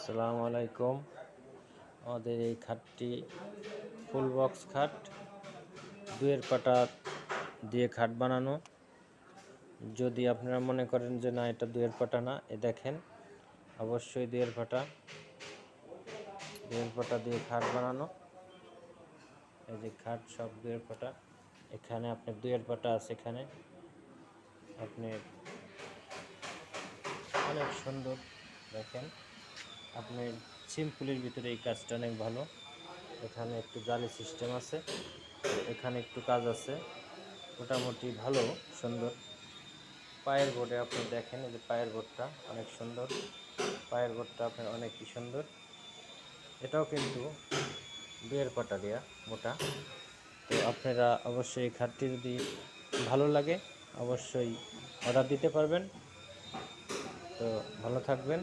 আসসালামু আলাইকুম। আমাদের এই খাটটি ফুল বক্স খাট, দুয়ের পাটা দিয়ে খাট বানানো। যদি আপনারা মনে করেন যে না, এটা দুয়ের পাটা না, দেখেন অবশ্যই দুয়ের পাটা দিয়ে খাট বানানো। এই যে খাট সব দুয়ের পাটা। এখানে আপনার দুয়ের পাটা আছে, এখানে আপনি অনেক সুন্দর দেখেন। আপনি সিম্পলের ভিতরে এই কাজটা অনেক ভালো। এখানে একটু জালি সিস্টেম আছে, এখানে একটু কাজ আছে, মোটামুটি ভালো সুন্দর। পায়ের বোর্ডে আপনি দেখেন, এই যে পায়ের বোর্ডটা অনেক সুন্দর, পায়ের বোর্ডটা আপনার অনেকই সুন্দর। এটাও কিন্তু দুয়ের পাটা দেয়া মোটা। তো আপনারা অবশ্যই এই খাটটি যদি ভালো লাগে অবশ্যই অর্ডার দিতে পারবেন। তো ভালো থাকবেন।